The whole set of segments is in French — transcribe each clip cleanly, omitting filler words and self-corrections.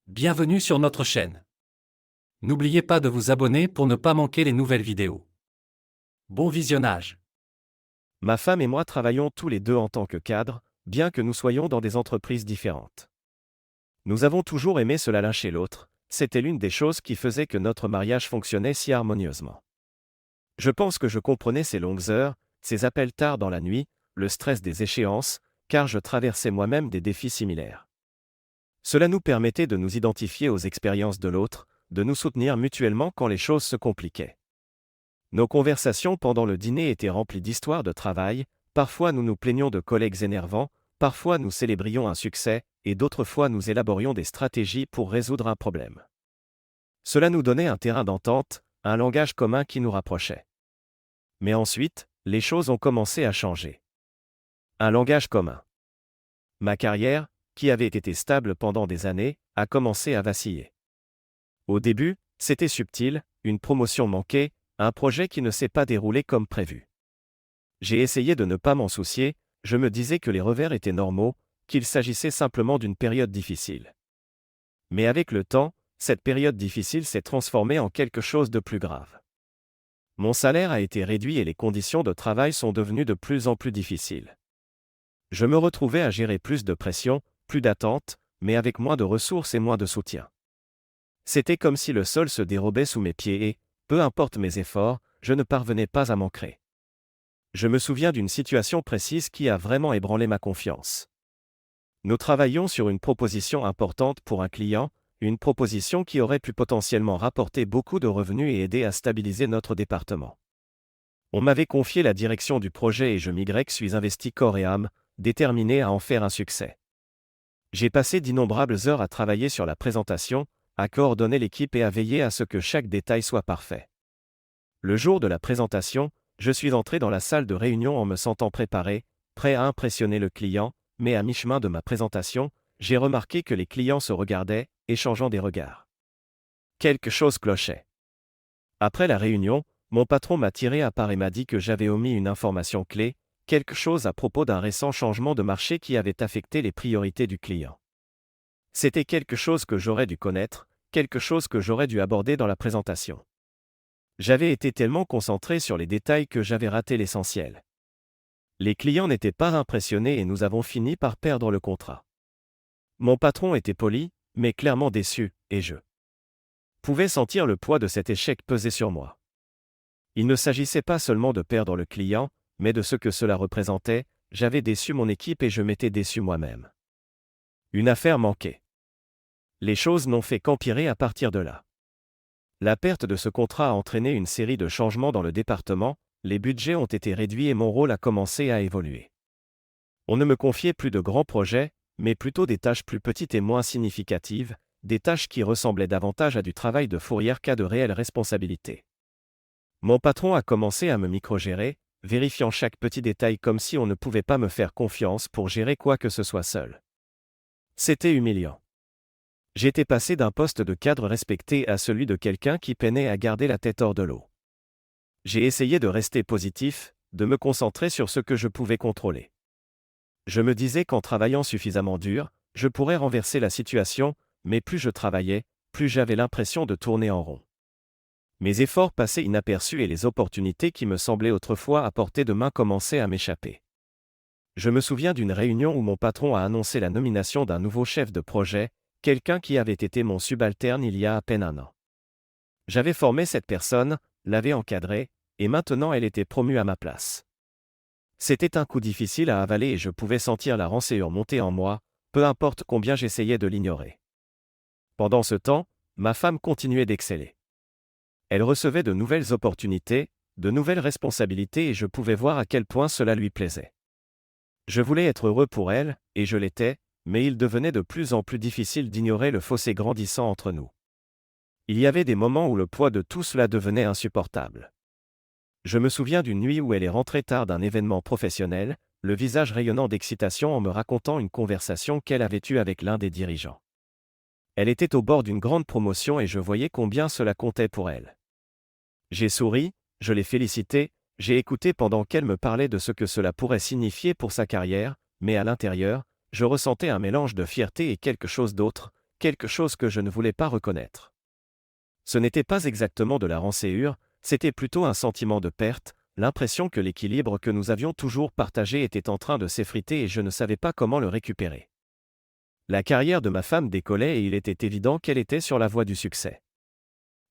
Bienvenue sur notre chaîne. N'oubliez pas de vous abonner pour ne pas manquer les nouvelles vidéos. Bon visionnage. Ma femme et moi travaillons tous les deux en tant que cadres, bien que nous soyons dans des entreprises différentes. Nous avons toujours aimé cela l'un chez l'autre, c'était l'une des choses qui faisait que notre mariage fonctionnait si harmonieusement. Je pense que je comprenais ces longues heures, ces appels tard dans la nuit, le stress des échéances, car je traversais moi-même des défis similaires. Cela nous permettait de nous identifier aux expériences de l'autre, de nous soutenir mutuellement quand les choses se compliquaient. Nos conversations pendant le dîner étaient remplies d'histoires de travail, parfois nous nous plaignions de collègues énervants, parfois nous célébrions un succès, et d'autres fois nous élaborions des stratégies pour résoudre un problème. Cela nous donnait un terrain d'entente, un langage commun qui nous rapprochait. Mais ensuite, les choses ont commencé à changer. Un langage commun. Ma carrière, qui avait été stable pendant des années, a commencé à vaciller. Au début, c'était subtil, une promotion manquée, un projet qui ne s'est pas déroulé comme prévu. J'ai essayé de ne pas m'en soucier, je me disais que les revers étaient normaux, qu'il s'agissait simplement d'une période difficile. Mais avec le temps, cette période difficile s'est transformée en quelque chose de plus grave. Mon salaire a été réduit et les conditions de travail sont devenues de plus en plus difficiles. Je me retrouvais à gérer plus de pression, plus d'attentes, mais avec moins de ressources et moins de soutien. C'était comme si le sol se dérobait sous mes pieds et, peu importe mes efforts, je ne parvenais pas à m'ancrer. Je me souviens d'une situation précise qui a vraiment ébranlé ma confiance. Nous travaillions sur une proposition importante pour un client, une proposition qui aurait pu potentiellement rapporter beaucoup de revenus et aider à stabiliser notre département. On m'avait confié la direction du projet et je suis investi corps et âme, déterminé à en faire un succès. J'ai passé d'innombrables heures à travailler sur la présentation, à coordonner l'équipe et à veiller à ce que chaque détail soit parfait. Le jour de la présentation, je suis entré dans la salle de réunion en me sentant préparé, prêt à impressionner le client, mais à mi-chemin de ma présentation, j'ai remarqué que les clients se regardaient, échangeant des regards. Quelque chose clochait. Après la réunion, mon patron m'a tiré à part et m'a dit que j'avais omis une information clé, quelque chose à propos d'un récent changement de marché qui avait affecté les priorités du client. C'était quelque chose que j'aurais dû connaître, quelque chose que j'aurais dû aborder dans la présentation. J'avais été tellement concentré sur les détails que j'avais raté l'essentiel. Les clients n'étaient pas impressionnés et nous avons fini par perdre le contrat. Mon patron était poli, mais clairement déçu, et je pouvais sentir le poids de cet échec peser sur moi. Il ne s'agissait pas seulement de perdre le client, mais de ce que cela représentait, j'avais déçu mon équipe et je m'étais déçu moi-même. Une affaire manquée. Les choses n'ont fait qu'empirer à partir de là. La perte de ce contrat a entraîné une série de changements dans le département, les budgets ont été réduits et mon rôle a commencé à évoluer. On ne me confiait plus de grands projets, mais plutôt des tâches plus petites et moins significatives, des tâches qui ressemblaient davantage à du travail de fourrière qu'à de réelles responsabilités. Mon patron a commencé à me microgérer, vérifiant chaque petit détail comme si on ne pouvait pas me faire confiance pour gérer quoi que ce soit seul. C'était humiliant. J'étais passé d'un poste de cadre respecté à celui de quelqu'un qui peinait à garder la tête hors de l'eau. J'ai essayé de rester positif, de me concentrer sur ce que je pouvais contrôler. Je me disais qu'en travaillant suffisamment dur, je pourrais renverser la situation, mais plus je travaillais, plus j'avais l'impression de tourner en rond. Mes efforts passaient inaperçus et les opportunités qui me semblaient autrefois à portée de main commençaient à m'échapper. Je me souviens d'une réunion où mon patron a annoncé la nomination d'un nouveau chef de projet, quelqu'un qui avait été mon subalterne il y a à peine un an. J'avais formé cette personne, l'avais encadrée, et maintenant elle était promue à ma place. C'était un coup difficile à avaler et je pouvais sentir la rancœur monter en moi, peu importe combien j'essayais de l'ignorer. Pendant ce temps, ma femme continuait d'exceller. Elle recevait de nouvelles opportunités, de nouvelles responsabilités et je pouvais voir à quel point cela lui plaisait. Je voulais être heureux pour elle, et je l'étais, mais il devenait de plus en plus difficile d'ignorer le fossé grandissant entre nous. Il y avait des moments où le poids de tout cela devenait insupportable. Je me souviens d'une nuit où elle est rentrée tard d'un événement professionnel, le visage rayonnant d'excitation en me racontant une conversation qu'elle avait eue avec l'un des dirigeants. Elle était au bord d'une grande promotion et je voyais combien cela comptait pour elle. J'ai souri, je l'ai félicitée, j'ai écouté pendant qu'elle me parlait de ce que cela pourrait signifier pour sa carrière, mais à l'intérieur, je ressentais un mélange de fierté et quelque chose d'autre, quelque chose que je ne voulais pas reconnaître. Ce n'était pas exactement de la rançéure, c'était plutôt un sentiment de perte, l'impression que l'équilibre que nous avions toujours partagé était en train de s'effriter et je ne savais pas comment le récupérer. La carrière de ma femme décollait et il était évident qu'elle était sur la voie du succès.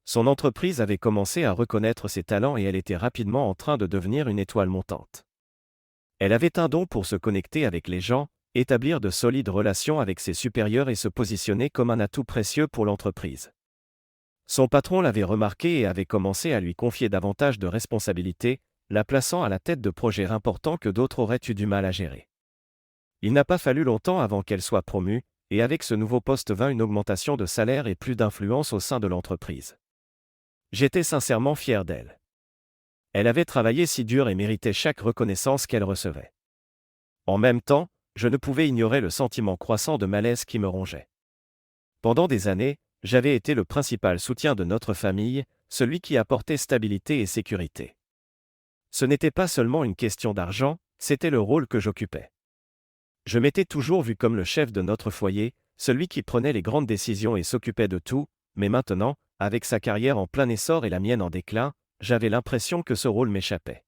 Son entreprise avait commencé à reconnaître ses talents et elle était rapidement en train de devenir une étoile montante. Elle avait un don pour se connecter avec les gens, établir de solides relations avec ses supérieurs et se positionner comme un atout précieux pour l'entreprise. Son patron l'avait remarqué et avait commencé à lui confier davantage de responsabilités, la plaçant à la tête de projets importants que d'autres auraient eu du mal à gérer. Il n'a pas fallu longtemps avant qu'elle soit promue, et avec ce nouveau poste vint une augmentation de salaire et plus d'influence au sein de l'entreprise. J'étais sincèrement fier d'elle. Elle avait travaillé si dur et méritait chaque reconnaissance qu'elle recevait. En même temps, je ne pouvais ignorer le sentiment croissant de malaise qui me rongeait. Pendant des années, j'avais été le principal soutien de notre famille, celui qui apportait stabilité et sécurité. Ce n'était pas seulement une question d'argent, c'était le rôle que j'occupais. Je m'étais toujours vu comme le chef de notre foyer, celui qui prenait les grandes décisions et s'occupait de tout, mais maintenant, avec sa carrière en plein essor et la mienne en déclin, j'avais l'impression que ce rôle m'échappait.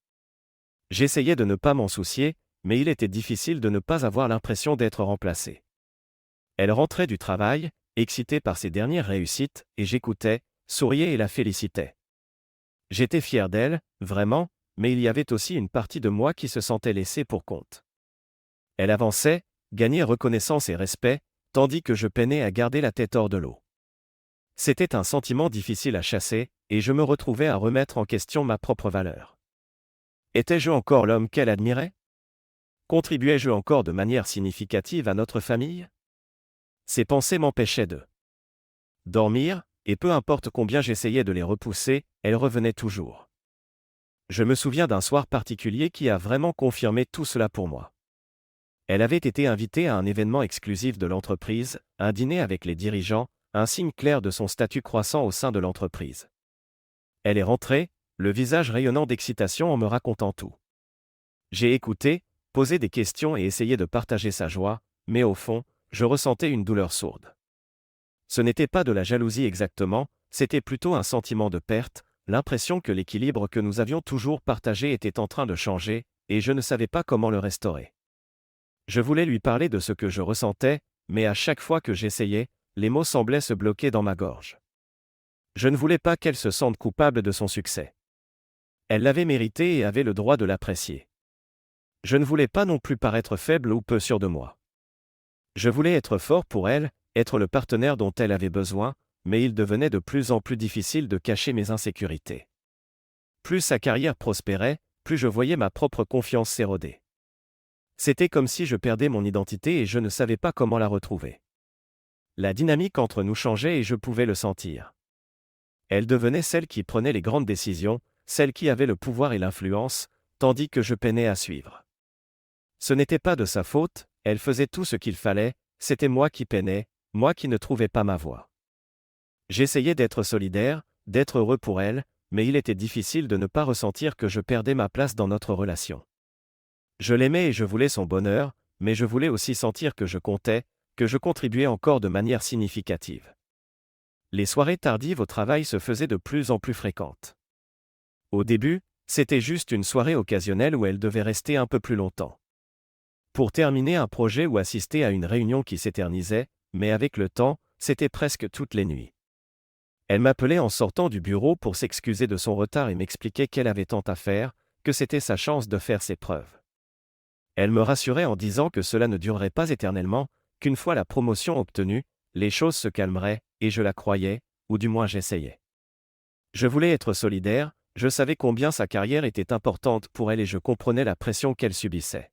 J'essayais de ne pas m'en soucier, mais il était difficile de ne pas avoir l'impression d'être remplacé. Elle rentrait du travail, excitée par ses dernières réussites, et j'écoutais, souriais et la félicitais. J'étais fier d'elle, vraiment, mais il y avait aussi une partie de moi qui se sentait laissée pour compte. Elle avançait, gagnait reconnaissance et respect, tandis que je peinais à garder la tête hors de l'eau. C'était un sentiment difficile à chasser, et je me retrouvais à remettre en question ma propre valeur. Étais-je encore l'homme qu'elle admirait? Contribuais-je encore de manière significative à notre famille? Ces pensées m'empêchaient de dormir, et peu importe combien j'essayais de les repousser, elles revenaient toujours. Je me souviens d'un soir particulier qui a vraiment confirmé tout cela pour moi. Elle avait été invitée à un événement exclusif de l'entreprise, un dîner avec les dirigeants, un signe clair de son statut croissant au sein de l'entreprise. Elle est rentrée, le visage rayonnant d'excitation en me racontant tout. J'ai écouté, posé des questions et essayé de partager sa joie, mais au fond, je ressentais une douleur sourde. Ce n'était pas de la jalousie exactement, c'était plutôt un sentiment de perte, l'impression que l'équilibre que nous avions toujours partagé était en train de changer, et je ne savais pas comment le restaurer. Je voulais lui parler de ce que je ressentais, mais à chaque fois que j'essayais, les mots semblaient se bloquer dans ma gorge. Je ne voulais pas qu'elle se sente coupable de son succès. Elle l'avait mérité et avait le droit de l'apprécier. Je ne voulais pas non plus paraître faible ou peu sûr de moi. Je voulais être fort pour elle, être le partenaire dont elle avait besoin, mais il devenait de plus en plus difficile de cacher mes insécurités. Plus sa carrière prospérait, plus je voyais ma propre confiance s'éroder. C'était comme si je perdais mon identité et je ne savais pas comment la retrouver. La dynamique entre nous changeait et je pouvais le sentir. Elle devenait celle qui prenait les grandes décisions, celle qui avait le pouvoir et l'influence, tandis que je peinais à suivre. Ce n'était pas de sa faute, elle faisait tout ce qu'il fallait, c'était moi qui peinais, moi qui ne trouvais pas ma voie. J'essayais d'être solidaire, d'être heureux pour elle, mais il était difficile de ne pas ressentir que je perdais ma place dans notre relation. Je l'aimais et je voulais son bonheur, mais je voulais aussi sentir que je comptais, que je contribuais encore de manière significative. Les soirées tardives au travail se faisaient de plus en plus fréquentes. Au début, c'était juste une soirée occasionnelle où elle devait rester un peu plus longtemps. Pour terminer un projet ou assister à une réunion qui s'éternisait, mais avec le temps, c'était presque toutes les nuits. Elle m'appelait en sortant du bureau pour s'excuser de son retard et m'expliquer qu'elle avait tant à faire, que c'était sa chance de faire ses preuves. Elle me rassurait en disant que cela ne durerait pas éternellement, qu'une fois la promotion obtenue, les choses se calmeraient, et je la croyais, ou du moins j'essayais. Je voulais être solidaire, je savais combien sa carrière était importante pour elle et je comprenais la pression qu'elle subissait.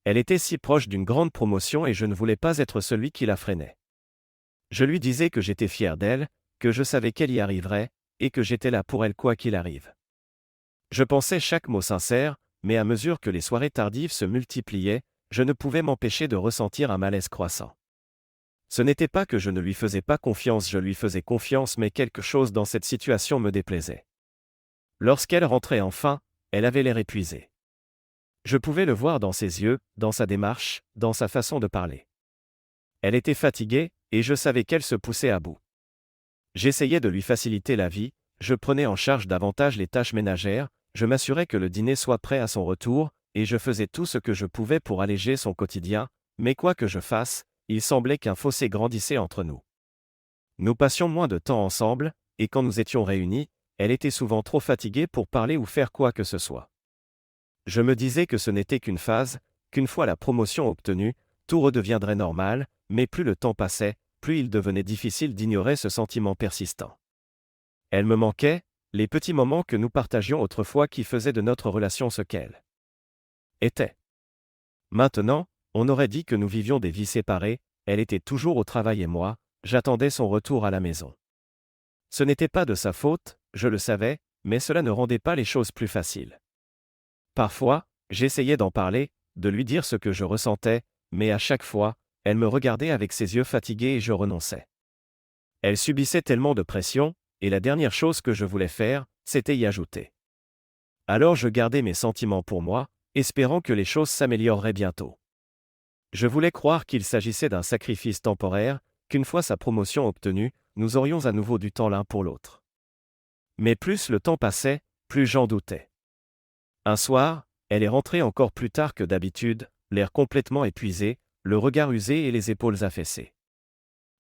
Elle était si proche d'une grande promotion et je ne voulais pas être celui qui la freinait. Je lui disais que j'étais fier d'elle, que je savais qu'elle y arriverait, et que j'étais là pour elle quoi qu'il arrive. Je pensais chaque mot sincère, mais à mesure que les soirées tardives se multipliaient, je ne pouvais m'empêcher de ressentir un malaise croissant. Ce n'était pas que je ne lui faisais pas confiance, je lui faisais confiance, mais quelque chose dans cette situation me déplaisait. Lorsqu'elle rentrait enfin, elle avait l'air épuisée. Je pouvais le voir dans ses yeux, dans sa démarche, dans sa façon de parler. Elle était fatiguée, et je savais qu'elle se poussait à bout. J'essayais de lui faciliter la vie, je prenais en charge davantage les tâches ménagères, je m'assurais que le dîner soit prêt à son retour, et je faisais tout ce que je pouvais pour alléger son quotidien, mais quoi que je fasse, il semblait qu'un fossé grandissait entre nous. Nous passions moins de temps ensemble, et quand nous étions réunis, elle était souvent trop fatiguée pour parler ou faire quoi que ce soit. Je me disais que ce n'était qu'une phase, qu'une fois la promotion obtenue, tout redeviendrait normal, mais plus le temps passait, plus il devenait difficile d'ignorer ce sentiment persistant. Elle me manquait, les petits moments que nous partagions autrefois qui faisaient de notre relation ce qu'elle était. Maintenant, on aurait dit que nous vivions des vies séparées, elle était toujours au travail et moi, j'attendais son retour à la maison. Ce n'était pas de sa faute, je le savais, mais cela ne rendait pas les choses plus faciles. Parfois, j'essayais d'en parler, de lui dire ce que je ressentais, mais à chaque fois, elle me regardait avec ses yeux fatigués et je renonçais. Elle subissait tellement de pression, et la dernière chose que je voulais faire, c'était y ajouter. Alors je gardais mes sentiments pour moi, espérant que les choses s'amélioreraient bientôt. Je voulais croire qu'il s'agissait d'un sacrifice temporaire, qu'une fois sa promotion obtenue, nous aurions à nouveau du temps l'un pour l'autre. Mais plus le temps passait, plus j'en doutais. Un soir, elle est rentrée encore plus tard que d'habitude, l'air complètement épuisé, le regard usé et les épaules affaissées.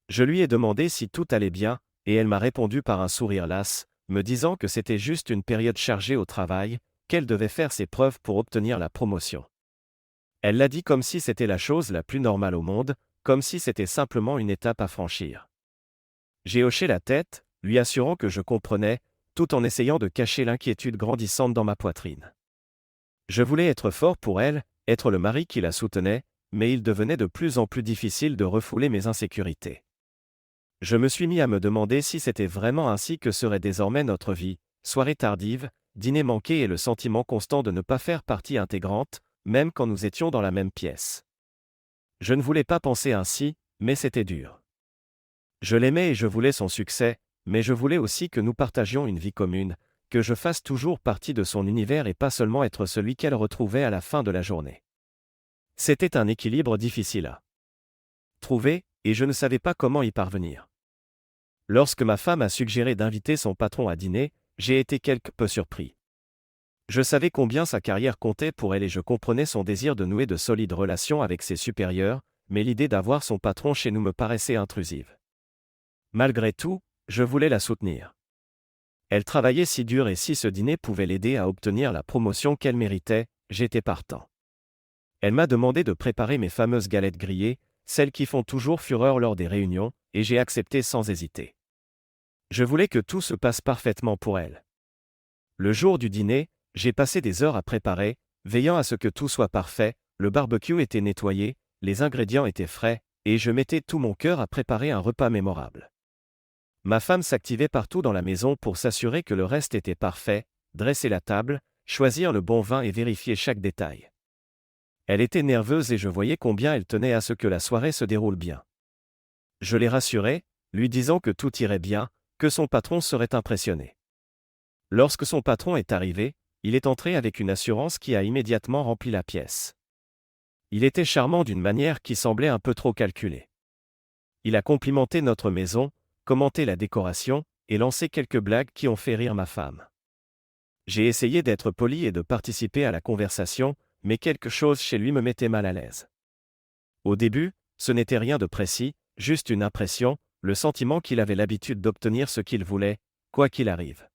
Je lui ai demandé si tout allait bien, et elle m'a répondu par un sourire las, me disant que c'était juste une période chargée au travail, qu'elle devait faire ses preuves pour obtenir la promotion. Elle l'a dit comme si c'était la chose la plus normale au monde, comme si c'était simplement une étape à franchir. J'ai hoché la tête, lui assurant que je comprenais, tout en essayant de cacher l'inquiétude grandissante dans ma poitrine. Je voulais être fort pour elle, être le mari qui la soutenait, mais il devenait de plus en plus difficile de refouler mes insécurités. Je me suis mis à me demander si c'était vraiment ainsi que serait désormais notre vie, soirée tardive, dîner manqué et le sentiment constant de ne pas faire partie intégrante, même quand nous étions dans la même pièce. Je ne voulais pas penser ainsi, mais c'était dur. Je l'aimais et je voulais son succès, mais je voulais aussi que nous partagions une vie commune, que je fasse toujours partie de son univers et pas seulement être celui qu'elle retrouvait à la fin de la journée. C'était un équilibre difficile à trouver, et je ne savais pas comment y parvenir. Lorsque ma femme a suggéré d'inviter son patron à dîner, j'ai été quelque peu surpris. Je savais combien sa carrière comptait pour elle et je comprenais son désir de nouer de solides relations avec ses supérieurs, mais l'idée d'avoir son patron chez nous me paraissait intrusive. Malgré tout, je voulais la soutenir. Elle travaillait si dur et si ce dîner pouvait l'aider à obtenir la promotion qu'elle méritait, j'étais partant. Elle m'a demandé de préparer mes fameuses galettes grillées, celles qui font toujours fureur lors des réunions, et j'ai accepté sans hésiter. Je voulais que tout se passe parfaitement pour elle. Le jour du dîner, j'ai passé des heures à préparer, veillant à ce que tout soit parfait, le barbecue était nettoyé, les ingrédients étaient frais, et je mettais tout mon cœur à préparer un repas mémorable. Ma femme s'activait partout dans la maison pour s'assurer que le reste était parfait, dresser la table, choisir le bon vin et vérifier chaque détail. Elle était nerveuse et je voyais combien elle tenait à ce que la soirée se déroule bien. Je l'ai rassurée, lui disant que tout irait bien, que son patron serait impressionné. Lorsque son patron est arrivé, il est entré avec une assurance qui a immédiatement rempli la pièce. Il était charmant d'une manière qui semblait un peu trop calculée. Il a complimenté notre maison, commenté la décoration, et lancé quelques blagues qui ont fait rire ma femme. J'ai essayé d'être poli et de participer à la conversation, mais quelque chose chez lui me mettait mal à l'aise. Au début, ce n'était rien de précis, juste une impression, le sentiment qu'il avait l'habitude d'obtenir ce qu'il voulait, quoi qu'il arrive.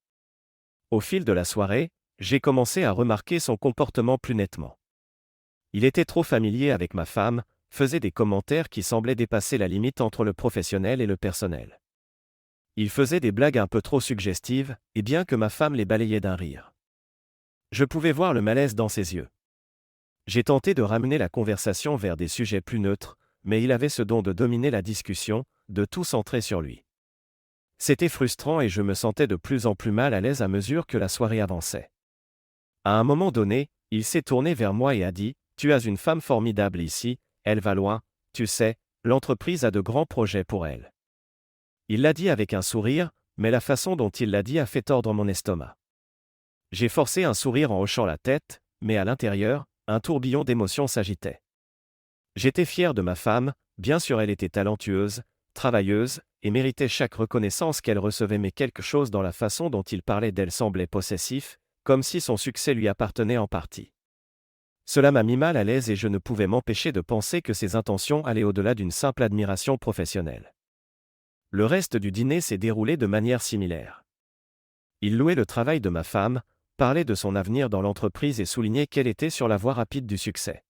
Au fil de la soirée, j'ai commencé à remarquer son comportement plus nettement. Il était trop familier avec ma femme, faisait des commentaires qui semblaient dépasser la limite entre le professionnel et le personnel. Il faisait des blagues un peu trop suggestives, et bien que ma femme les balayait d'un rire. Je pouvais voir le malaise dans ses yeux. J'ai tenté de ramener la conversation vers des sujets plus neutres, mais il avait ce don de dominer la discussion, de tout centrer sur lui. C'était frustrant et je me sentais de plus en plus mal à l'aise à mesure que la soirée avançait. À un moment donné, il s'est tourné vers moi et a dit « Tu as une femme formidable ici, elle va loin, tu sais, l'entreprise a de grands projets pour elle. » Il l'a dit avec un sourire, mais la façon dont il l'a dit a fait tordre mon estomac. J'ai forcé un sourire en hochant la tête, mais à l'intérieur, un tourbillon d'émotions s'agitait. J'étais fier de ma femme, bien sûr elle était talentueuse, travailleuse, et méritait chaque reconnaissance qu'elle recevait, mais quelque chose dans la façon dont il parlait d'elle semblait possessif, comme si son succès lui appartenait en partie. Cela m'a mis mal à l'aise et je ne pouvais m'empêcher de penser que ses intentions allaient au-delà d'une simple admiration professionnelle. Le reste du dîner s'est déroulé de manière similaire. Il louait le travail de ma femme, parlait de son avenir dans l'entreprise et soulignait qu'elle était sur la voie rapide du succès.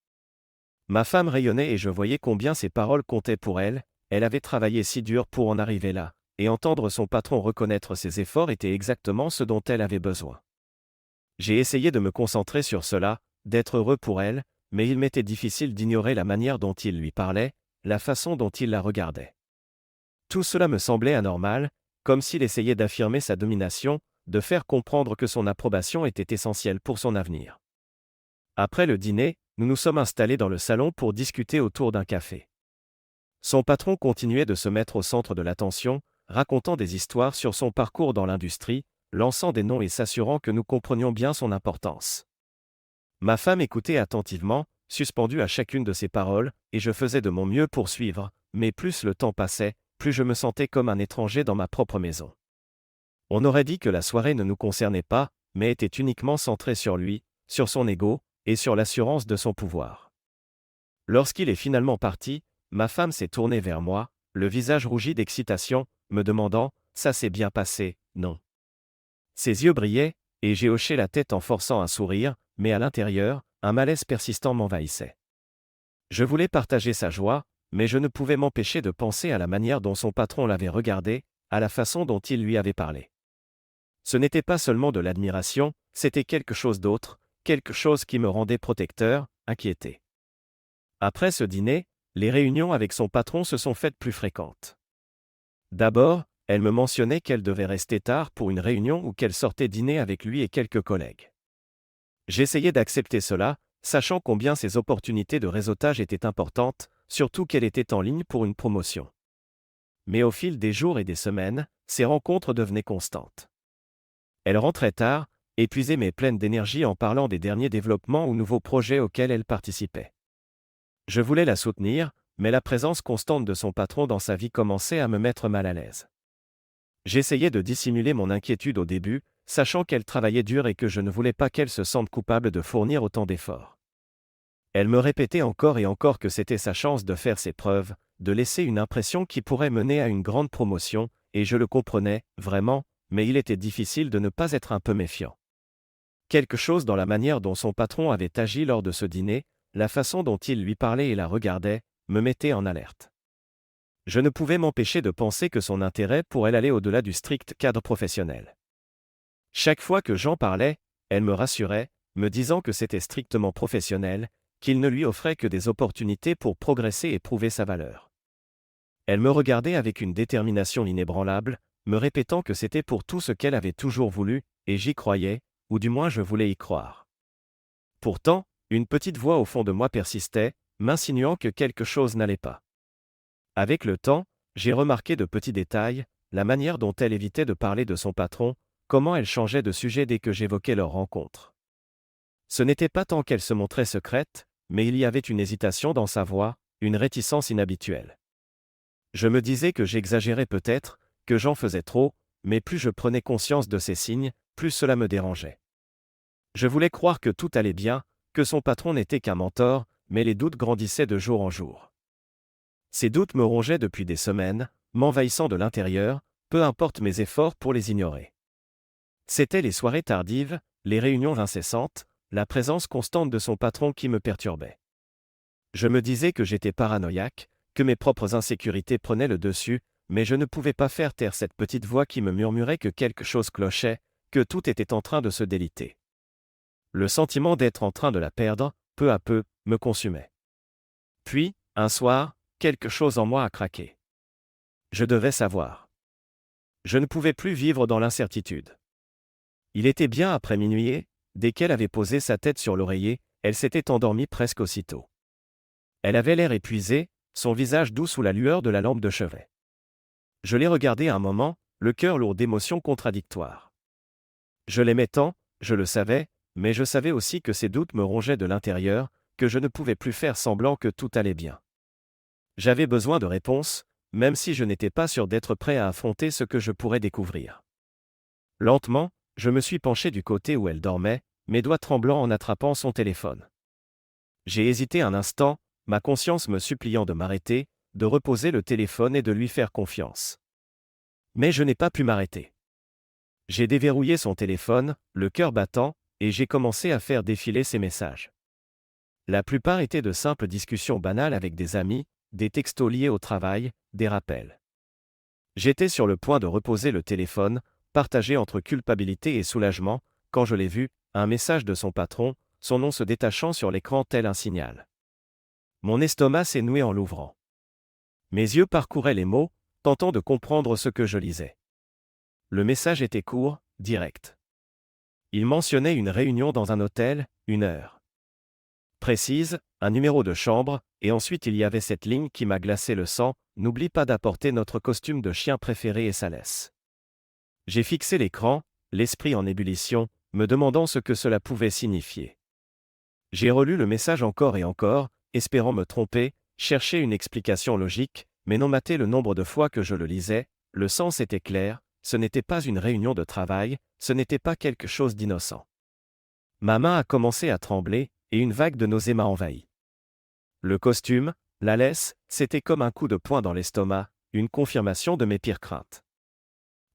Ma femme rayonnait et je voyais combien ses paroles comptaient pour elle. Elle avait travaillé si dur pour en arriver là, et entendre son patron reconnaître ses efforts était exactement ce dont elle avait besoin. J'ai essayé de me concentrer sur cela, d'être heureux pour elle, mais il m'était difficile d'ignorer la manière dont il lui parlait, la façon dont il la regardait. Tout cela me semblait anormal, comme s'il essayait d'affirmer sa domination, de faire comprendre que son approbation était essentielle pour son avenir. Après le dîner, nous nous sommes installés dans le salon pour discuter autour d'un café. Son patron continuait de se mettre au centre de l'attention, racontant des histoires sur son parcours dans l'industrie, lançant des noms et s'assurant que nous comprenions bien son importance. Ma femme écoutait attentivement, suspendue à chacune de ses paroles, et je faisais de mon mieux pour suivre, mais plus le temps passait, plus je me sentais comme un étranger dans ma propre maison. On aurait dit que la soirée ne nous concernait pas, mais était uniquement centrée sur lui, sur son ego, et sur l'assurance de son pouvoir. Lorsqu'il est finalement parti, ma femme s'est tournée vers moi, le visage rougi d'excitation, me demandant « Ça s'est bien passé, non ?» Ses yeux brillaient, et j'ai hoché la tête en forçant un sourire, mais à l'intérieur, un malaise persistant m'envahissait. Je voulais partager sa joie, mais je ne pouvais m'empêcher de penser à la manière dont son patron l'avait regardé, à la façon dont il lui avait parlé. Ce n'était pas seulement de l'admiration, c'était quelque chose d'autre, quelque chose qui me rendait protecteur, inquiété. Après ce dîner, les réunions avec son patron se sont faites plus fréquentes. D'abord, elle me mentionnait qu'elle devait rester tard pour une réunion ou qu'elle sortait dîner avec lui et quelques collègues. J'essayais d'accepter cela, sachant combien ses opportunités de réseautage étaient importantes, surtout qu'elle était en ligne pour une promotion. Mais au fil des jours et des semaines, ces rencontres devenaient constantes. Elle rentrait tard, épuisée mais pleine d'énergie en parlant des derniers développements ou nouveaux projets auxquels elle participait. Je voulais la soutenir, mais la présence constante de son patron dans sa vie commençait à me mettre mal à l'aise. J'essayais de dissimuler mon inquiétude au début, sachant qu'elle travaillait dur et que je ne voulais pas qu'elle se sente coupable de fournir autant d'efforts. Elle me répétait encore et encore que c'était sa chance de faire ses preuves, de laisser une impression qui pourrait mener à une grande promotion, et je le comprenais, vraiment, mais il était difficile de ne pas être un peu méfiant. Quelque chose dans la manière dont son patron avait agi lors de ce dîner, la façon dont il lui parlait et la regardait, me mettait en alerte. Je ne pouvais m'empêcher de penser que son intérêt pourrait aller au-delà du strict cadre professionnel. Chaque fois que j'en parlais, elle me rassurait, me disant que c'était strictement professionnel, qu'il ne lui offrait que des opportunités pour progresser et prouver sa valeur. Elle me regardait avec une détermination inébranlable, me répétant que c'était pour tout ce qu'elle avait toujours voulu, et j'y croyais, ou du moins je voulais y croire. Pourtant, une petite voix au fond de moi persistait, m'insinuant que quelque chose n'allait pas. Avec le temps, j'ai remarqué de petits détails, la manière dont elle évitait de parler de son patron, comment elle changeait de sujet dès que j'évoquais leur rencontre. Ce n'était pas tant qu'elle se montrait secrète, mais il y avait une hésitation dans sa voix, une réticence inhabituelle. Je me disais que j'exagérais peut-être, que j'en faisais trop, mais plus je prenais conscience de ces signes, plus cela me dérangeait. Je voulais croire que tout allait bien, que son patron n'était qu'un mentor, mais les doutes grandissaient de jour en jour. Ces doutes me rongeaient depuis des semaines, m'envahissant de l'intérieur, peu importe mes efforts pour les ignorer. C'étaient les soirées tardives, les réunions incessantes, la présence constante de son patron qui me perturbait. Je me disais que j'étais paranoïaque, que mes propres insécurités prenaient le dessus, mais je ne pouvais pas faire taire cette petite voix qui me murmurait que quelque chose clochait, que tout était en train de se déliter. Le sentiment d'être en train de la perdre, peu à peu, me consumait. Puis, un soir, quelque chose en moi a craqué. Je devais savoir. Je ne pouvais plus vivre dans l'incertitude. Il était bien après minuit et, dès qu'elle avait posé sa tête sur l'oreiller, elle s'était endormie presque aussitôt. Elle avait l'air épuisée, son visage doux sous la lueur de la lampe de chevet. Je l'ai regardée un moment, le cœur lourd d'émotions contradictoires. Je l'aimais tant, je le savais, mais je savais aussi que ces doutes me rongeaient de l'intérieur, que je ne pouvais plus faire semblant que tout allait bien. J'avais besoin de réponses, même si je n'étais pas sûr d'être prêt à affronter ce que je pourrais découvrir. Lentement, je me suis penché du côté où elle dormait, mes doigts tremblants en attrapant son téléphone. J'ai hésité un instant, ma conscience me suppliant de m'arrêter, de reposer le téléphone et de lui faire confiance. Mais je n'ai pas pu m'arrêter. J'ai déverrouillé son téléphone, le cœur battant, et j'ai commencé à faire défiler ses messages. La plupart étaient de simples discussions banales avec des amis, des textos liés au travail, des rappels. J'étais sur le point de reposer le téléphone, partagé entre culpabilité et soulagement, quand je l'ai vu, un message de son patron, son nom se détachant sur l'écran tel un signal. Mon estomac s'est noué en l'ouvrant. Mes yeux parcouraient les mots, tentant de comprendre ce que je lisais. Le message était court, direct. Il mentionnait une réunion dans un hôtel, 1 heure. Précise, un numéro de chambre, et ensuite il y avait cette ligne qui m'a glacé le sang, n'oublie pas d'apporter notre costume de chien préféré et sa laisse. J'ai fixé l'écran, l'esprit en ébullition, me demandant ce que cela pouvait signifier. J'ai relu le message encore et encore, espérant me tromper, chercher une explication logique, mais non mater le nombre de fois que je le lisais, le sens était clair, ce n'était pas une réunion de travail, ce n'était pas quelque chose d'innocent. Ma main a commencé à trembler, et une vague de nausée m'a envahi. Le costume, la laisse, c'était comme un coup de poing dans l'estomac, une confirmation de mes pires craintes.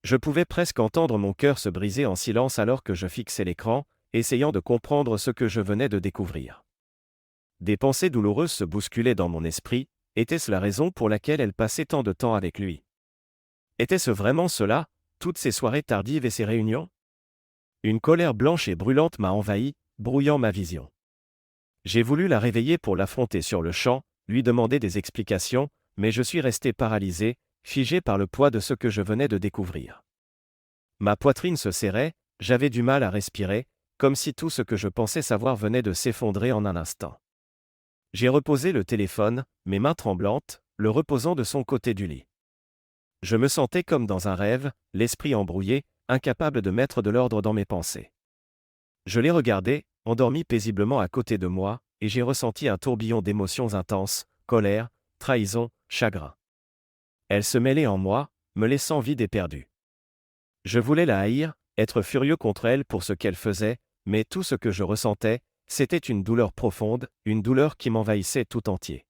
Je pouvais presque entendre mon cœur se briser en silence alors que je fixais l'écran, essayant de comprendre ce que je venais de découvrir. Des pensées douloureuses se bousculaient dans mon esprit, était-ce la raison pour laquelle elle passait tant de temps avec lui? Était-ce vraiment cela, toutes ces soirées tardives et ces réunions? Une colère blanche et brûlante m'a envahi, brouillant ma vision. J'ai voulu la réveiller pour l'affronter sur le champ, lui demander des explications, mais je suis resté paralysé, figé par le poids de ce que je venais de découvrir. Ma poitrine se serrait, j'avais du mal à respirer, comme si tout ce que je pensais savoir venait de s'effondrer en un instant. J'ai reposé le téléphone, mes mains tremblantes, le reposant de son côté du lit. Je me sentais comme dans un rêve, l'esprit embrouillé, incapable de mettre de l'ordre dans mes pensées. Je l'ai regardé, endormi paisiblement à côté de moi, et j'ai ressenti un tourbillon d'émotions intenses, colère, trahison, chagrin. Elle se mêlait en moi, me laissant vide et perdu. Je voulais la haïr, être furieux contre elle pour ce qu'elle faisait, mais tout ce que je ressentais, c'était une douleur profonde, une douleur qui m'envahissait tout entier.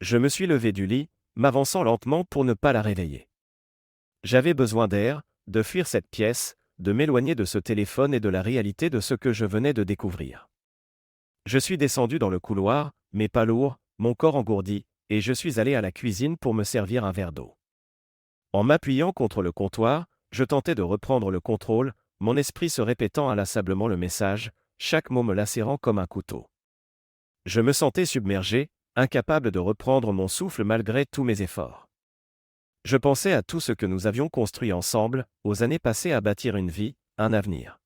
Je me suis levé du lit, m'avançant lentement pour ne pas la réveiller. J'avais besoin d'air, de fuir cette pièce, de m'éloigner de ce téléphone et de la réalité de ce que je venais de découvrir. Je suis descendu dans le couloir, mes pas lourds, mon corps engourdi, et je suis allé à la cuisine pour me servir un verre d'eau. En m'appuyant contre le comptoir, je tentais de reprendre le contrôle, mon esprit se répétant inlassablement le message, chaque mot me lacérant comme un couteau. Je me sentais submergé, incapable de reprendre mon souffle malgré tous mes efforts. Je pensais à tout ce que nous avions construit ensemble, aux années passées à bâtir une vie, un avenir.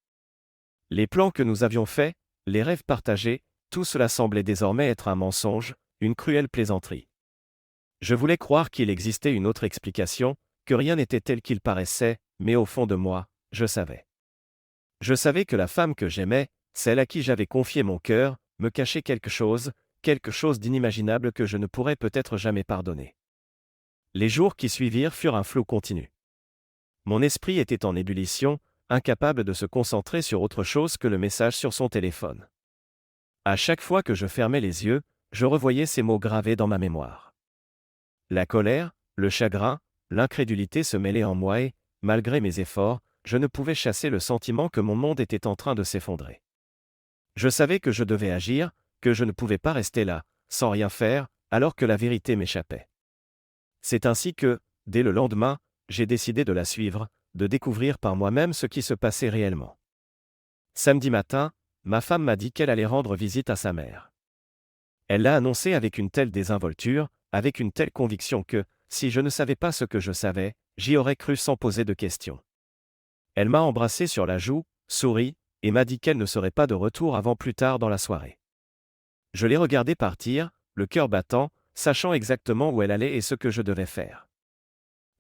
Les plans que nous avions faits, les rêves partagés, tout cela semblait désormais être un mensonge, une cruelle plaisanterie. Je voulais croire qu'il existait une autre explication, que rien n'était tel qu'il paraissait, mais au fond de moi, je savais. Je savais que la femme que j'aimais, celle à qui j'avais confié mon cœur, me cachait quelque chose d'inimaginable que je ne pourrais peut-être jamais pardonner. Les jours qui suivirent furent un flou continu. Mon esprit était en ébullition, incapable de se concentrer sur autre chose que le message sur son téléphone. À chaque fois que je fermais les yeux, je revoyais ces mots gravés dans ma mémoire. La colère, le chagrin, l'incrédulité se mêlaient en moi et, malgré mes efforts, je ne pouvais chasser le sentiment que mon monde était en train de s'effondrer. Je savais que je devais agir, que je ne pouvais pas rester là, sans rien faire, alors que la vérité m'échappait. C'est ainsi que, dès le lendemain, j'ai décidé de la suivre, de découvrir par moi-même ce qui se passait réellement. Samedi matin, ma femme m'a dit qu'elle allait rendre visite à sa mère. Elle l'a annoncé avec une telle désinvolture, avec une telle conviction que, si je ne savais pas ce que je savais, j'y aurais cru sans poser de questions. Elle m'a embrassé sur la joue, sourit, et m'a dit qu'elle ne serait pas de retour avant plus tard dans la soirée. Je l'ai regardée partir, le cœur battant, sachant exactement où elle allait et ce que je devais faire.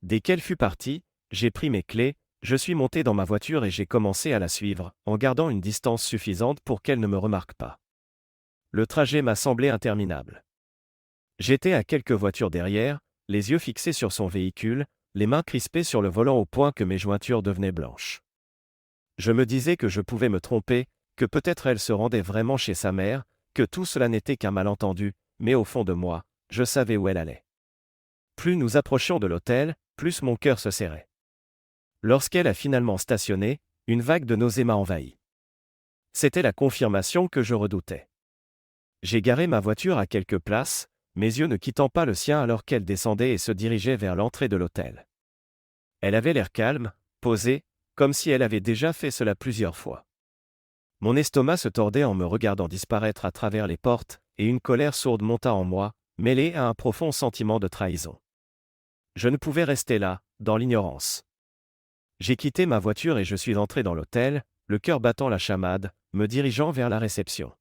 Dès qu'elle fut partie, j'ai pris mes clés, je suis monté dans ma voiture et j'ai commencé à la suivre, en gardant une distance suffisante pour qu'elle ne me remarque pas. Le trajet m'a semblé interminable. J'étais à quelques voitures derrière, les yeux fixés sur son véhicule, les mains crispées sur le volant au point que mes jointures devenaient blanches. Je me disais que je pouvais me tromper, que peut-être elle se rendait vraiment chez sa mère, que tout cela n'était qu'un malentendu, mais au fond de moi, je savais où elle allait. Plus nous approchions de l'hôtel, plus mon cœur se serrait. Lorsqu'elle a finalement stationné, une vague de nausée m'a envahi. C'était la confirmation que je redoutais. J'ai garé ma voiture à quelques places, mes yeux ne quittant pas le sien alors qu'elle descendait et se dirigeait vers l'entrée de l'hôtel. Elle avait l'air calme, posée, comme si elle avait déjà fait cela plusieurs fois. Mon estomac se tordait en me regardant disparaître à travers les portes, et une colère sourde monta en moi, mêlée à un profond sentiment de trahison. Je ne pouvais rester là, dans l'ignorance. J'ai quitté ma voiture et je suis entré dans l'hôtel, le cœur battant la chamade, me dirigeant vers la réception.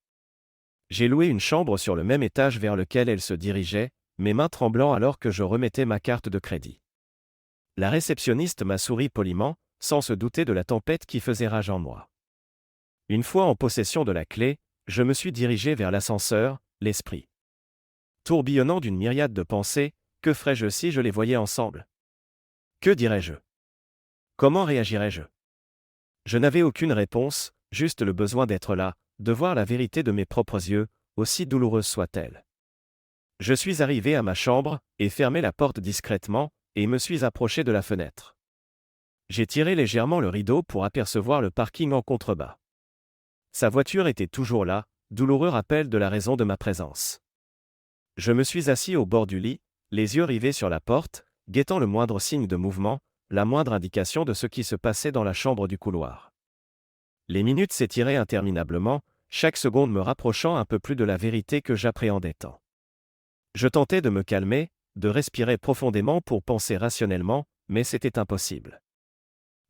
J'ai loué une chambre sur le même étage vers lequel elle se dirigeait, mes mains tremblant alors que je remettais ma carte de crédit. La réceptionniste m'a souri poliment, sans se douter de la tempête qui faisait rage en moi. Une fois en possession de la clé, je me suis dirigé vers l'ascenseur, l'esprit tourbillonnant d'une myriade de pensées, que ferais-je si je les voyais ensemble? Que dirais-je? Comment réagirais-je? Je n'avais aucune réponse, juste le besoin d'être là, de voir la vérité de mes propres yeux, aussi douloureuse soit-elle. Je suis arrivé à ma chambre, et fermé la porte discrètement, et me suis approché de la fenêtre. J'ai tiré légèrement le rideau pour apercevoir le parking en contrebas. Sa voiture était toujours là, douloureux rappel de la raison de ma présence. Je me suis assis au bord du lit, les yeux rivés sur la porte, guettant le moindre signe de mouvement, la moindre indication de ce qui se passait dans la chambre du couloir. Les minutes s'étiraient interminablement, chaque seconde me rapprochant un peu plus de la vérité que j'appréhendais tant. Je tentais de me calmer, de respirer profondément pour penser rationnellement, mais c'était impossible.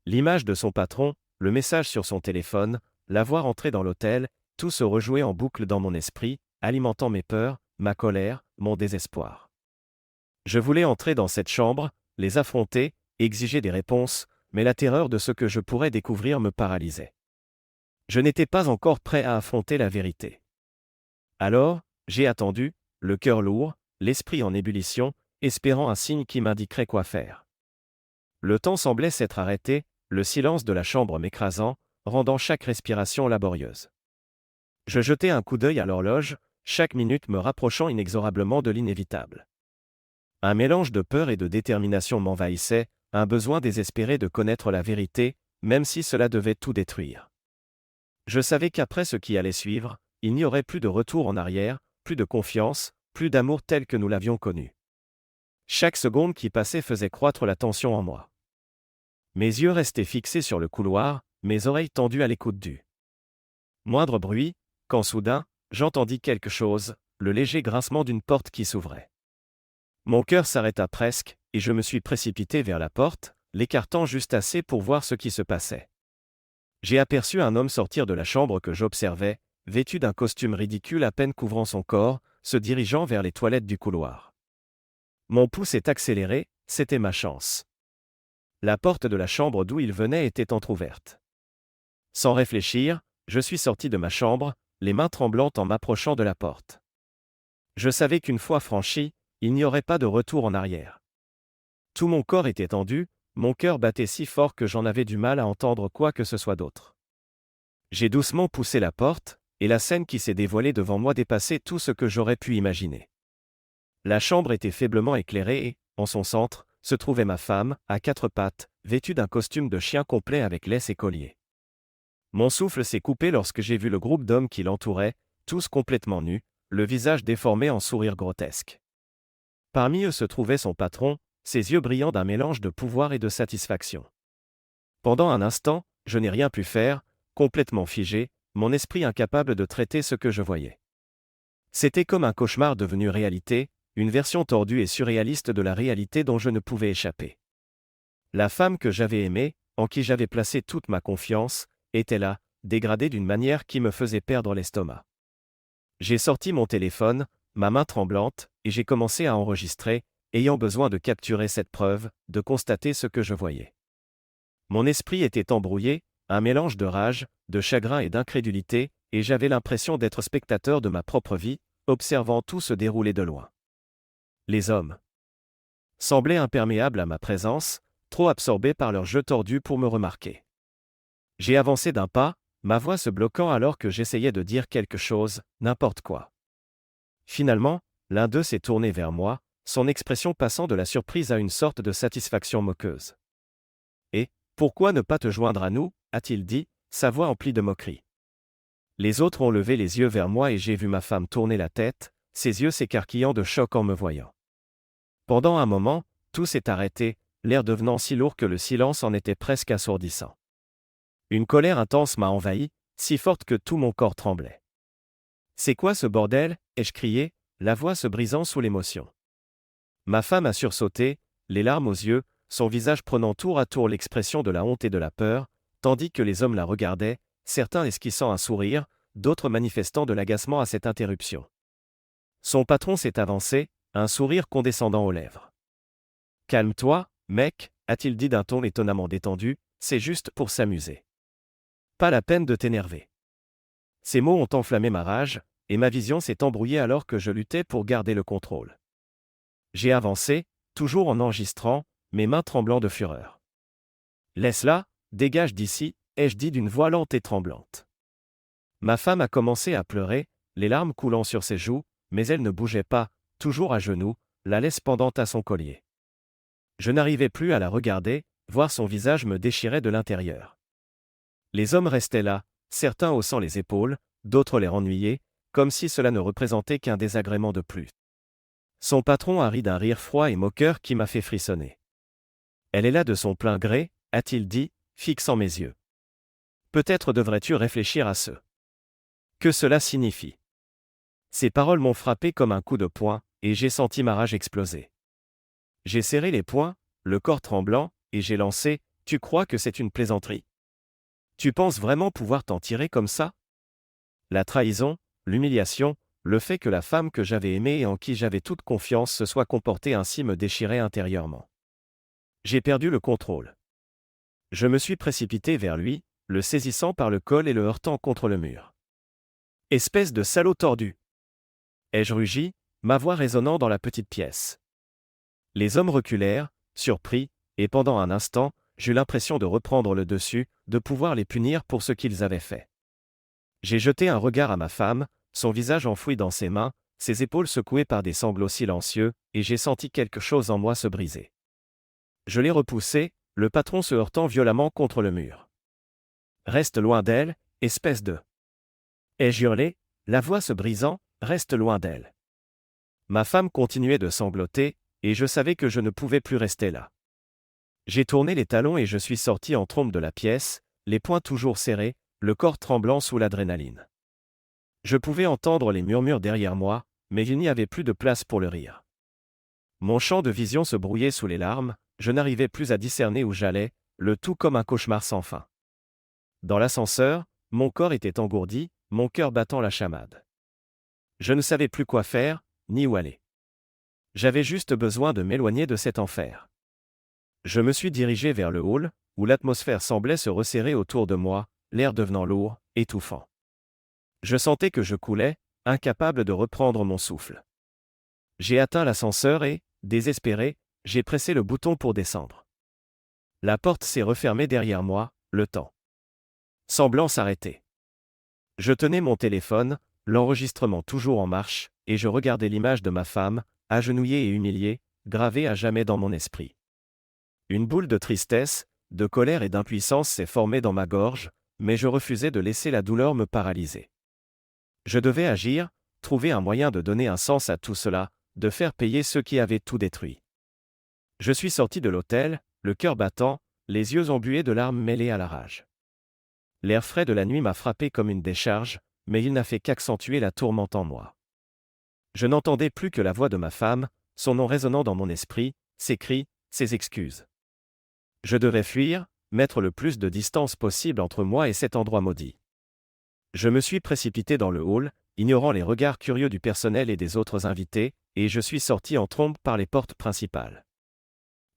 L'image de son patron, le message sur son téléphone, la voir entrer dans l'hôtel, tout se rejouait en boucle dans mon esprit, alimentant mes peurs, ma colère, mon désespoir. Je voulais entrer dans cette chambre, les affronter, exiger des réponses, mais la terreur de ce que je pourrais découvrir me paralysait. Je n'étais pas encore prêt à affronter la vérité. Alors, j'ai attendu, le cœur lourd, l'esprit en ébullition, espérant un signe qui m'indiquerait quoi faire. Le temps semblait s'être arrêté, le silence de la chambre m'écrasant, rendant chaque respiration laborieuse. Je jetai un coup d'œil à l'horloge, chaque minute me rapprochant inexorablement de l'inévitable. Un mélange de peur et de détermination m'envahissait, un besoin désespéré de connaître la vérité, même si cela devait tout détruire. Je savais qu'après ce qui allait suivre, il n'y aurait plus de retour en arrière, plus de confiance, plus d'amour tel que nous l'avions connu. Chaque seconde qui passait faisait croître la tension en moi. Mes yeux restaient fixés sur le couloir, mes oreilles tendues à l'écoute du moindre bruit, quand soudain, j'entendis quelque chose, le léger grincement d'une porte qui s'ouvrait. Mon cœur s'arrêta presque, et je me suis précipité vers la porte, l'écartant juste assez pour voir ce qui se passait. J'ai aperçu un homme sortir de la chambre que j'observais, vêtu d'un costume ridicule à peine couvrant son corps, se dirigeant vers les toilettes du couloir. Mon pouls s'est accéléré, c'était ma chance. La porte de la chambre d'où il venait était entr'ouverte. Sans réfléchir, je suis sorti de ma chambre, les mains tremblantes en m'approchant de la porte. Je savais qu'une fois franchi, il n'y aurait pas de retour en arrière. Tout mon corps était tendu, mon cœur battait si fort que j'en avais du mal à entendre quoi que ce soit d'autre. J'ai doucement poussé la porte, et la scène qui s'est dévoilée devant moi dépassait tout ce que j'aurais pu imaginer. La chambre était faiblement éclairée et, en son centre, se trouvait ma femme, à quatre pattes, vêtue d'un costume de chien complet avec laisse et collier. Mon souffle s'est coupé lorsque j'ai vu le groupe d'hommes qui l'entouraient, tous complètement nus, le visage déformé en sourire grotesque. Parmi eux se trouvait son patron, ses yeux brillants d'un mélange de pouvoir et de satisfaction. Pendant un instant, je n'ai rien pu faire, complètement figé, mon esprit incapable de traiter ce que je voyais. C'était comme un cauchemar devenu réalité, une version tordue et surréaliste de la réalité dont je ne pouvais échapper. La femme que j'avais aimée, en qui j'avais placé toute ma confiance, était là, dégradée d'une manière qui me faisait perdre l'estomac. J'ai sorti mon téléphone, ma main tremblante, et j'ai commencé à enregistrer, ayant besoin de capturer cette preuve, de constater ce que je voyais. Mon esprit était embrouillé, un mélange de rage, de chagrin et d'incrédulité, et j'avais l'impression d'être spectateur de ma propre vie, observant tout se dérouler de loin. Les hommes. semblaient imperméables à ma présence, trop absorbés par leurs jeux tordus pour me remarquer. J'ai avancé d'un pas, ma voix se bloquant alors que j'essayais de dire quelque chose, n'importe quoi. Finalement, l'un d'eux s'est tourné vers moi, son expression passant de la surprise à une sorte de satisfaction moqueuse. « Et, pourquoi ne pas te joindre à nous » a-t-il dit, sa voix emplie de moquerie. Les autres ont levé les yeux vers moi et j'ai vu ma femme tourner la tête, ses yeux s'écarquillant de choc en me voyant. Pendant un moment, tout s'est arrêté, l'air devenant si lourd que le silence en était presque assourdissant. Une colère intense m'a envahi, si forte que tout mon corps tremblait. « C'est quoi ce bordel » ai-je crié, la voix se brisant sous l'émotion. Ma femme a sursauté, les larmes aux yeux, son visage prenant tour à tour l'expression de la honte et de la peur, tandis que les hommes la regardaient, certains esquissant un sourire, d'autres manifestant de l'agacement à cette interruption. Son patron s'est avancé, un sourire condescendant aux lèvres. « Calme-toi, mec » a-t-il dit d'un ton étonnamment détendu, c'est juste pour s'amuser. Pas la peine de t'énerver. Ces mots ont enflammé ma rage, et ma vision s'est embrouillée alors que je luttais pour garder le contrôle. J'ai avancé, toujours en enregistrant, mes mains tremblant de fureur. « Laisse-la, dégage d'ici » ai-je dit d'une voix lente et tremblante. Ma femme a commencé à pleurer, les larmes coulant sur ses joues, mais elle ne bougeait pas, toujours à genoux, la laisse pendante à son collier. Je n'arrivais plus à la regarder, voir son visage me déchirait de l'intérieur. Les hommes restaient là, certains haussant les épaules, d'autres l'air ennuyés, comme si cela ne représentait qu'un désagrément de plus. Son patron a ri d'un rire froid et moqueur qui m'a fait frissonner. « Elle est là de son plein gré » a-t-il dit, fixant mes yeux. « Peut-être devrais-tu réfléchir à ce que cela signifie. » Ces paroles m'ont frappé comme un coup de poing, et j'ai senti ma rage exploser. J'ai serré les poings, le corps tremblant, et j'ai lancé « Tu crois que c'est une plaisanterie ? Tu penses vraiment pouvoir t'en tirer comme ça ?» La trahison, l'humiliation, le fait que la femme que j'avais aimée et en qui j'avais toute confiance se soit comportée ainsi me déchirait intérieurement. J'ai perdu le contrôle. Je me suis précipité vers lui, le saisissant par le col et le heurtant contre le mur. « Espèce de salaud tordu !» ai-je rugi, ma voix résonnant dans la petite pièce. Les hommes reculèrent, surpris, et pendant un instant, j'eus l'impression de reprendre le dessus, de pouvoir les punir pour ce qu'ils avaient fait. J'ai jeté un regard à ma femme, son visage enfoui dans ses mains, ses épaules secouées par des sanglots silencieux, et j'ai senti quelque chose en moi se briser. Je l'ai repoussé, le patron se heurtant violemment contre le mur. « Reste loin d'elle, espèce de... » ai-je hurlé, la voix se brisant, « Reste loin d'elle. » Ma femme continuait de sangloter, et je savais que je ne pouvais plus rester là. J'ai tourné les talons et je suis sorti en trombe de la pièce, les poings toujours serrés, le corps tremblant sous l'adrénaline. Je pouvais entendre les murmures derrière moi, mais il n'y avait plus de place pour le rire. Mon champ de vision se brouillait sous les larmes, je n'arrivais plus à discerner où j'allais, le tout comme un cauchemar sans fin. Dans l'ascenseur, mon corps était engourdi, mon cœur battant la chamade. Je ne savais plus quoi faire, ni où aller. J'avais juste besoin de m'éloigner de cet enfer. Je me suis dirigé vers le hall, où l'atmosphère semblait se resserrer autour de moi, l'air devenant lourd, étouffant. Je sentais que je coulais, incapable de reprendre mon souffle. J'ai atteint l'ascenseur et, désespéré, j'ai pressé le bouton pour descendre. La porte s'est refermée derrière moi, le temps semblant s'arrêter. Je tenais mon téléphone, l'enregistrement toujours en marche, et je regardais l'image de ma femme, agenouillée et humiliée, gravée à jamais dans mon esprit. Une boule de tristesse, de colère et d'impuissance s'est formée dans ma gorge, mais je refusais de laisser la douleur me paralyser. Je devais agir, trouver un moyen de donner un sens à tout cela, de faire payer ceux qui avaient tout détruit. Je suis sorti de l'hôtel, le cœur battant, les yeux embués de larmes mêlées à la rage. L'air frais de la nuit m'a frappé comme une décharge, mais il n'a fait qu'accentuer la tourmente en moi. Je n'entendais plus que la voix de ma femme, son nom résonnant dans mon esprit, ses cris, ses excuses. Je devais fuir, mettre le plus de distance possible entre moi et cet endroit maudit. Je me suis précipité dans le hall, ignorant les regards curieux du personnel et des autres invités, et je suis sorti en trombe par les portes principales.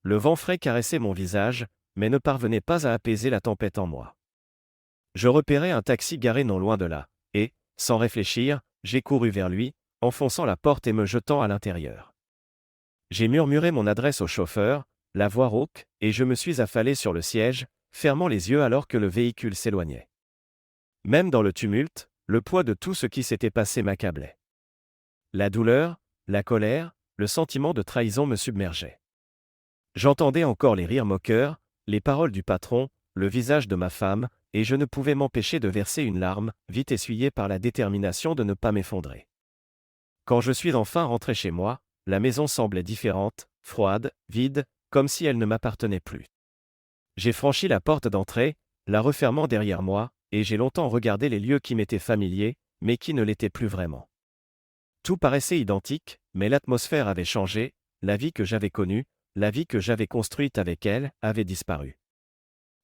Le vent frais caressait mon visage, mais ne parvenait pas à apaiser la tempête en moi. Je repérai un taxi garé non loin de là, et, sans réfléchir, j'ai couru vers lui, enfonçant la porte et me jetant à l'intérieur. J'ai murmuré mon adresse au chauffeur, la voix rauque, et je me suis affalé sur le siège, fermant les yeux alors que le véhicule s'éloignait. Même dans le tumulte, le poids de tout ce qui s'était passé m'accablait. La douleur, la colère, le sentiment de trahison me submergeaient. J'entendais encore les rires moqueurs, les paroles du patron, le visage de ma femme, et je ne pouvais m'empêcher de verser une larme, vite essuyée par la détermination de ne pas m'effondrer. Quand je suis enfin rentré chez moi, la maison semblait différente, froide, vide, comme si elle ne m'appartenait plus. J'ai franchi la porte d'entrée, la refermant derrière moi, et j'ai longtemps regardé les lieux qui m'étaient familiers, mais qui ne l'étaient plus vraiment. Tout paraissait identique, mais l'atmosphère avait changé, la vie que j'avais connue, la vie que j'avais construite avec elle, avait disparu.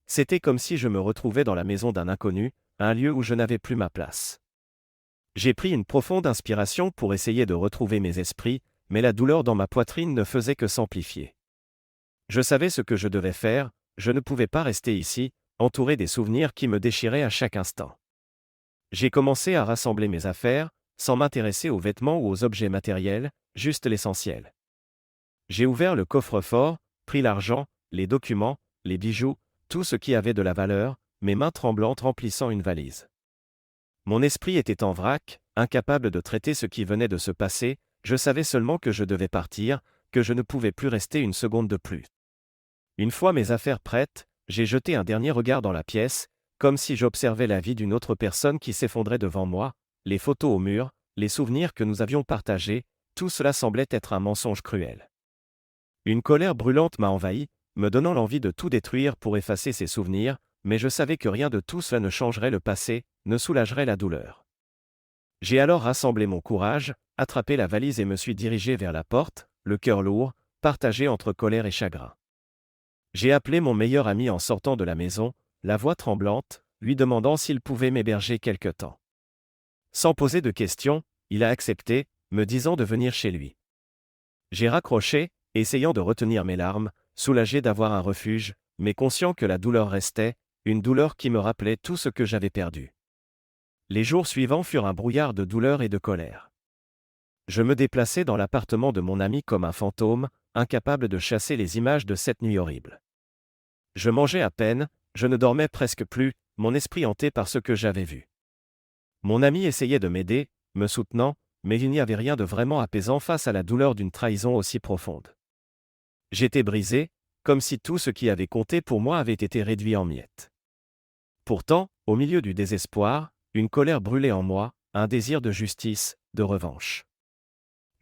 C'était comme si je me retrouvais dans la maison d'un inconnu, un lieu où je n'avais plus ma place. J'ai pris une profonde inspiration pour essayer de retrouver mes esprits, mais la douleur dans ma poitrine ne faisait que s'amplifier. Je savais ce que je devais faire, je ne pouvais pas rester ici, entouré des souvenirs qui me déchiraient à chaque instant. J'ai commencé à rassembler mes affaires, sans m'intéresser aux vêtements ou aux objets matériels, juste l'essentiel. J'ai ouvert le coffre-fort, pris l'argent, les documents, les bijoux, tout ce qui avait de la valeur, mes mains tremblantes remplissant une valise. Mon esprit était en vrac, incapable de traiter ce qui venait de se passer, je savais seulement que je devais partir, que je ne pouvais plus rester une seconde de plus. Une fois mes affaires prêtes, j'ai jeté un dernier regard dans la pièce, comme si j'observais la vie d'une autre personne qui s'effondrait devant moi, les photos au mur, les souvenirs que nous avions partagés, tout cela semblait être un mensonge cruel. Une colère brûlante m'a envahi, me donnant l'envie de tout détruire pour effacer ces souvenirs, mais je savais que rien de tout cela ne changerait le passé, ne soulagerait la douleur. J'ai alors rassemblé mon courage, attrapé la valise et me suis dirigé vers la porte, le cœur lourd, partagé entre colère et chagrin. J'ai appelé mon meilleur ami en sortant de la maison, la voix tremblante, lui demandant s'il pouvait m'héberger quelque temps. Sans poser de questions, il a accepté, me disant de venir chez lui. J'ai raccroché, essayant de retenir mes larmes, soulagé d'avoir un refuge, mais conscient que la douleur restait, une douleur qui me rappelait tout ce que j'avais perdu. Les jours suivants furent un brouillard de douleur et de colère. Je me déplaçais dans l'appartement de mon ami comme un fantôme, incapable de chasser les images de cette nuit horrible. Je mangeais à peine, je ne dormais presque plus, mon esprit hanté par ce que j'avais vu. Mon ami essayait de m'aider, me soutenant, mais il n'y avait rien de vraiment apaisant face à la douleur d'une trahison aussi profonde. J'étais brisé, comme si tout ce qui avait compté pour moi avait été réduit en miettes. Pourtant, au milieu du désespoir, une colère brûlait en moi, un désir de justice, de revanche.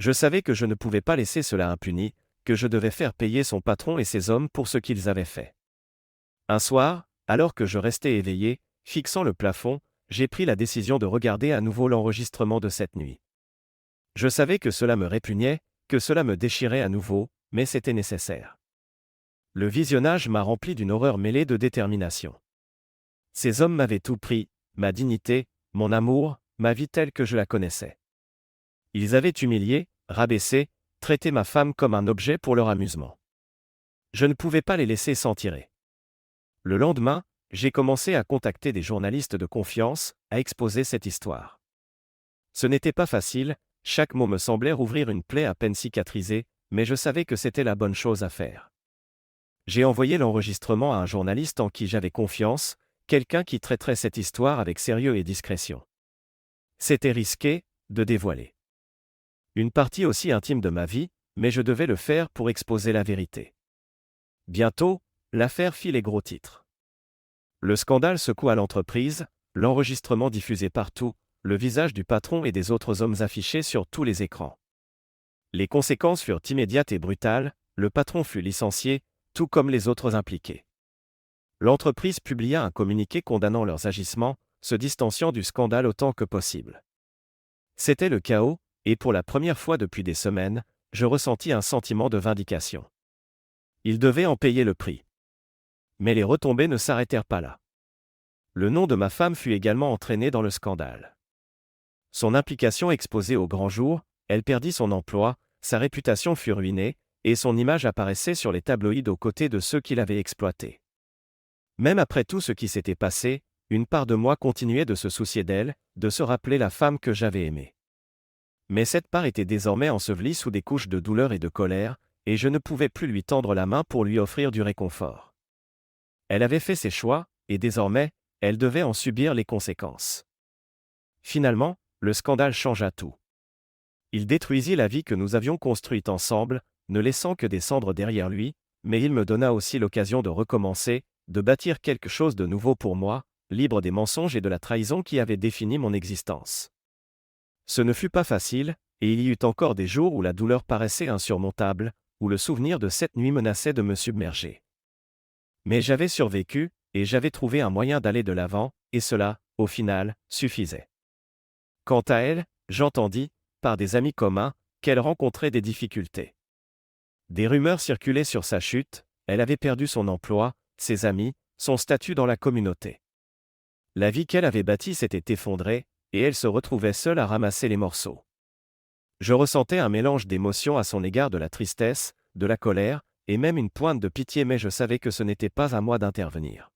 Je savais que je ne pouvais pas laisser cela impuni, que je devais faire payer son patron et ses hommes pour ce qu'ils avaient fait. Un soir, alors que je restais éveillé, fixant le plafond, j'ai pris la décision de regarder à nouveau l'enregistrement de cette nuit. Je savais que cela me répugnait, que cela me déchirait à nouveau, mais c'était nécessaire. Le visionnage m'a rempli d'une horreur mêlée de détermination. Ces hommes m'avaient tout pris, ma dignité, mon amour, ma vie telle que je la connaissais. Ils avaient humilié, rabaissé, traité ma femme comme un objet pour leur amusement. Je ne pouvais pas les laisser s'en tirer. Le lendemain, j'ai commencé à contacter des journalistes de confiance, à exposer cette histoire. Ce n'était pas facile, chaque mot me semblait rouvrir une plaie à peine cicatrisée, mais je savais que c'était la bonne chose à faire. J'ai envoyé l'enregistrement à un journaliste en qui j'avais confiance, quelqu'un qui traiterait cette histoire avec sérieux et discrétion. C'était risqué, de dévoiler une partie aussi intime de ma vie, mais je devais le faire pour exposer la vérité. Bientôt, l'affaire fit les gros titres. Le scandale secoua l'entreprise, l'enregistrement diffusé partout, le visage du patron et des autres hommes affichés sur tous les écrans. Les conséquences furent immédiates et brutales, le patron fut licencié, tout comme les autres impliqués. L'entreprise publia un communiqué condamnant leurs agissements, se distanciant du scandale autant que possible. C'était le chaos, et pour la première fois depuis des semaines, je ressentis un sentiment de vindication. Ils devaient en payer le prix. Mais les retombées ne s'arrêtèrent pas là. Le nom de ma femme fut également entraîné dans le scandale. Son implication exposée au grand jour, elle perdit son emploi, sa réputation fut ruinée, et son image apparaissait sur les tabloïds aux côtés de ceux qui l'avaient exploitée. Même après tout ce qui s'était passé, une part de moi continuait de se soucier d'elle, de se rappeler la femme que j'avais aimée. Mais cette part était désormais ensevelie sous des couches de douleur et de colère, et je ne pouvais plus lui tendre la main pour lui offrir du réconfort. Elle avait fait ses choix, et désormais, elle devait en subir les conséquences. Finalement, le scandale changea tout. Il détruisit la vie que nous avions construite ensemble, ne laissant que des cendres derrière lui, mais il me donna aussi l'occasion de recommencer, de bâtir quelque chose de nouveau pour moi, libre des mensonges et de la trahison qui avaient défini mon existence. Ce ne fut pas facile, et il y eut encore des jours où la douleur paraissait insurmontable, où le souvenir de cette nuit menaçait de me submerger. Mais j'avais survécu, et j'avais trouvé un moyen d'aller de l'avant, et cela, au final, suffisait. Quant à elle, j'entendis, par des amis communs, qu'elle rencontrait des difficultés. Des rumeurs circulaient sur sa chute, elle avait perdu son emploi, ses amis, son statut dans la communauté. La vie qu'elle avait bâtie s'était effondrée, et elle se retrouvait seule à ramasser les morceaux. Je ressentais un mélange d'émotions à son égard, de la tristesse, de la colère, et même une pointe de pitié, mais je savais que ce n'était pas à moi d'intervenir.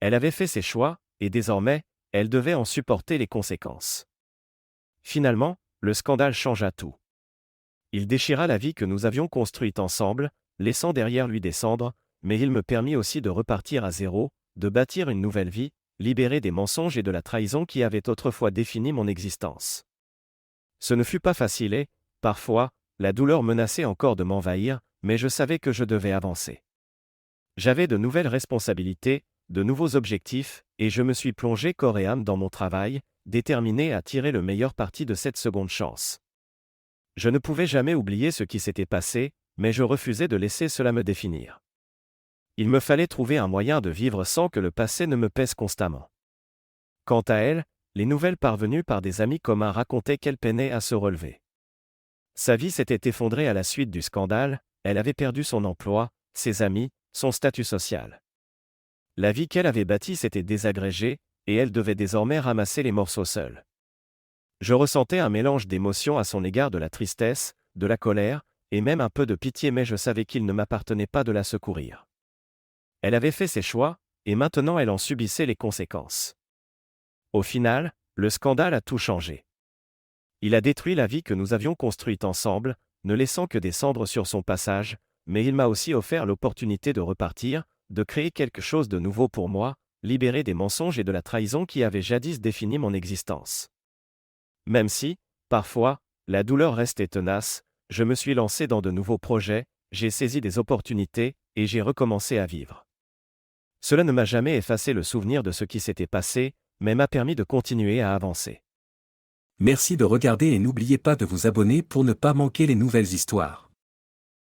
Elle avait fait ses choix, et désormais, elle devait en supporter les conséquences. Finalement, le scandale changea tout. Il déchira la vie que nous avions construite ensemble, laissant derrière lui des cendres, mais il me permit aussi de repartir à zéro, de bâtir une nouvelle vie, libérée des mensonges et de la trahison qui avaient autrefois défini mon existence. Ce ne fut pas facile et, parfois, la douleur menaçait encore de m'envahir, mais je savais que je devais avancer. J'avais de nouvelles responsabilités, de nouveaux objectifs, et je me suis plongé corps et âme dans mon travail, déterminé à tirer le meilleur parti de cette seconde chance. Je ne pouvais jamais oublier ce qui s'était passé, mais je refusais de laisser cela me définir. Il me fallait trouver un moyen de vivre sans que le passé ne me pèse constamment. Quant à elle, les nouvelles parvenues par des amis communs racontaient qu'elle peinait à se relever. Sa vie s'était effondrée à la suite du scandale, elle avait perdu son emploi, ses amis, son statut social. La vie qu'elle avait bâtie s'était désagrégée, et elle devait désormais ramasser les morceaux seule. Je ressentais un mélange d'émotions à son égard, de la tristesse, de la colère, et même un peu de pitié, mais je savais qu'il ne m'appartenait pas de la secourir. Elle avait fait ses choix, et maintenant elle en subissait les conséquences. Au final, le scandale a tout changé. Il a détruit la vie que nous avions construite ensemble, ne laissant que des cendres sur son passage, mais il m'a aussi offert l'opportunité de repartir, de créer quelque chose de nouveau pour moi, libéré des mensonges et de la trahison qui avaient jadis défini mon existence. Même si, parfois, la douleur restait tenace, je me suis lancé dans de nouveaux projets, j'ai saisi des opportunités, et j'ai recommencé à vivre. Cela ne m'a jamais effacé le souvenir de ce qui s'était passé, mais m'a permis de continuer à avancer. Merci de regarder et n'oubliez pas de vous abonner pour ne pas manquer les nouvelles histoires.